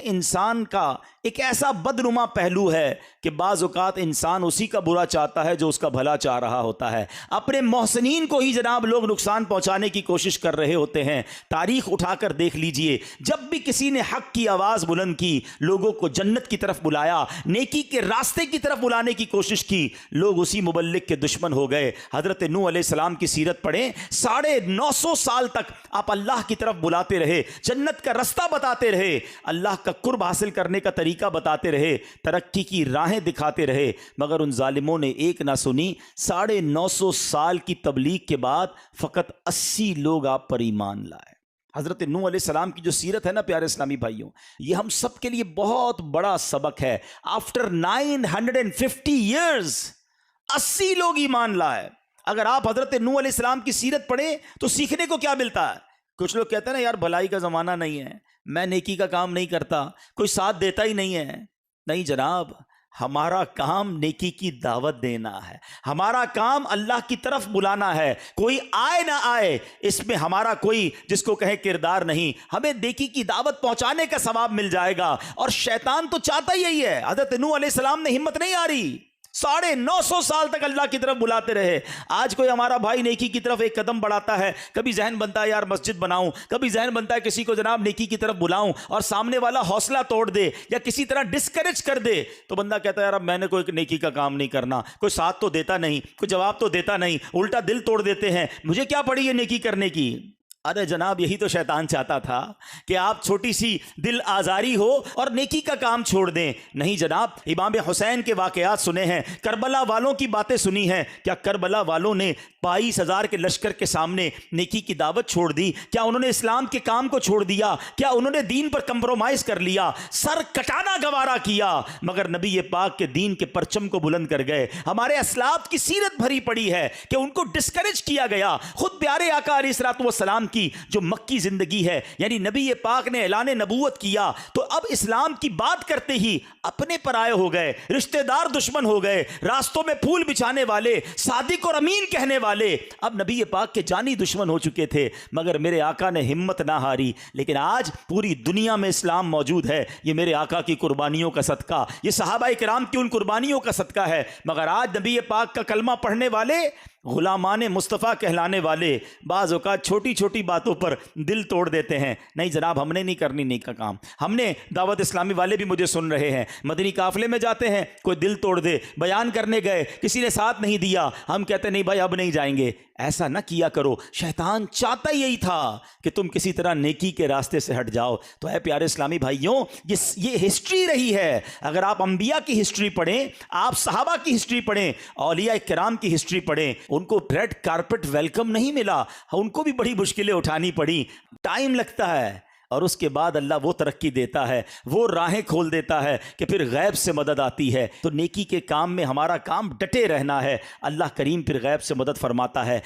انسان کا ایک ایسا بدنما پہلو ہے کہ بعض اوقات انسان اسی کا برا چاہتا ہے جو اس کا بھلا چاہ رہا ہوتا ہے. اپنے محسنین کو ہی جناب لوگ نقصان پہنچانے کی کوشش کر رہے ہوتے ہیں. تاریخ اٹھا کر دیکھ لیجئے، جب بھی کسی نے حق کی آواز بلند کی، لوگوں کو جنت کی طرف بلایا، نیکی کے راستے کی طرف بلانے کی کوشش کی، لوگ اسی مبلغ کے دشمن ہو گئے. حضرت نوح علیہ السلام کی سیرت پڑھیں، 950 سال تک آپ اللہ کی طرف بلاتے رہے، جنت کا رستہ بتاتے رہے، اللہ کا قرب حاصل کرنے کا طریقہ بتاتے رہے، ترقی کی راہیں دکھاتے رہے، مگر ان ظالموں نے ایک نہ سنی. 950 سال کی تبلیغ کے بعد فقط 80 لوگ آپ پر ایمان لائے. حضرت نوح علیہ السلام کی جو سیرت ہے نا پیارے اسلامی بھائیوں، یہ ہم سب کے لیے بہت بڑا سبق ہے. آفٹر 950 ایئرز 80 لوگ ایمان لائے. اگر آپ حضرت نوح علیہ السلام کی سیرت پڑھیں تو سیکھنے کو کیا ملتا ہے؟ کچھ لوگ کہتے ہیں نا یار بھلائی کا زمانہ نہیں ہے، میں نیکی کا کام نہیں کرتا، کوئی ساتھ دیتا ہی نہیں ہے. نہیں جناب، ہمارا کام نیکی کی دعوت دینا ہے، ہمارا کام اللہ کی طرف بلانا ہے. کوئی آئے نہ آئے اس میں ہمارا کوئی جس کو کہے کردار نہیں. ہمیں نیکی کی دعوت پہنچانے کا ثواب مل جائے گا. اور شیطان تو چاہتا ہی ہے. حضرت نوح علیہ السلام نے ہمت نہیں آ رہی، 950 سال تک اللہ کی طرف بلاتے رہے. آج کوئی ہمارا بھائی نیکی کی طرف ایک قدم بڑھاتا ہے، کبھی ذہن بنتا ہے یار مسجد بناؤں، کبھی ذہن بنتا ہے کسی کو جناب نیکی کی طرف بلاؤں، اور سامنے والا حوصلہ توڑ دے یا کسی طرح ڈسکریج کر دے تو بندہ کہتا ہے یار اب میں نے کوئی نیکی کا کام نہیں کرنا. کوئی ساتھ تو دیتا نہیں، کوئی جواب تو دیتا نہیں، الٹا دل توڑ دیتے ہیں، مجھے کیا پڑی یہ نیکی کرنے کی. ارے جناب یہی تو شیطان چاہتا تھا کہ آپ چھوٹی سی دل آزاری ہو اور نیکی کا کام چھوڑ دیں. نہیں جناب، امام حسین کے واقعات سنے ہیں، کربلا والوں کی باتیں سنی ہیں. کیا کربلا والوں نے 22,000 کے لشکر کے سامنے نیکی کی دعوت چھوڑ دی؟ کیا انہوں نے اسلام کے کام کو چھوڑ دیا؟ کیا انہوں نے دین پر کمپرومائز کر لیا؟ سر کٹانا گوارا کیا، مگر نبی پاک کے دین کے پرچم کو بلند کر گئے. ہمارے اسلاف کی سیرت بھری پڑی ہے کہ ان کو ڈسکریج کیا گیا. خود پیارے آقا علیہ الصلوۃ والسلام کی جو مکی زندگی ہے، یعنی نبی پاک نے اعلان نبوت کیا تو اب اسلام کی بات کرتے ہی اپنے پرائے ہو گئے، رشتہ دار دشمن ہو گئے، راستوں میں پھول بچھانے والے، صادق اور امین کہنے والے اب نبی پاک کے جانی دشمن ہو چکے تھے. مگر میرے آقا نے ہمت نہ ہاری. لیکن آج پوری دنیا میں اسلام موجود ہے، یہ میرے آقا کی قربانیوں کا صدقہ، یہ صحابہ کرام کی ان قربانیوں کا صدقہ ہے. مگر آج نبی پاک کا کلمہ پڑھنے والے، غلامان مصطفیٰ کہلانے والے، بعض اوقات چھوٹی چھوٹی باتوں پر دل توڑ دیتے ہیں. نہیں جناب، ہم نے نہیں کرنی نیک کا کام. ہم نے دعوت اسلامی والے بھی مجھے سن رہے ہیں، مدنی قافلے میں جاتے ہیں، کوئی دل توڑ دے، بیان کرنے گئے کسی نے ساتھ نہیں دیا، ہم کہتے نہیں بھائی اب نہیں جائیں گے. ایسا نہ کیا کرو. شیطان چاہتا یہی تھا کہ تم کسی طرح نیکی کے راستے سے ہٹ جاؤ. تو اے پیارے اسلامی بھائیوں، یہ ہسٹری رہی ہے. اگر آپ انبیاء کی ہسٹری پڑھیں، آپ صحابہ کی ہسٹری پڑھیں، اولیاء کرام کی ہسٹری پڑھیں، ان کو ریڈ کارپٹ ویلکم نہیں ملا، ان کو بھی بڑی مشکلیں اٹھانی پڑی، ٹائم لگتا ہے. اور اس کے بعد اللہ وہ ترقی دیتا ہے، وہ راہیں کھول دیتا ہے کہ پھر غیب سے مدد آتی ہے. تو نیکی کے کام میں ہمارا کام ڈٹے رہنا ہے. اللہ کریم پھر غیب سے مدد فرماتا ہے.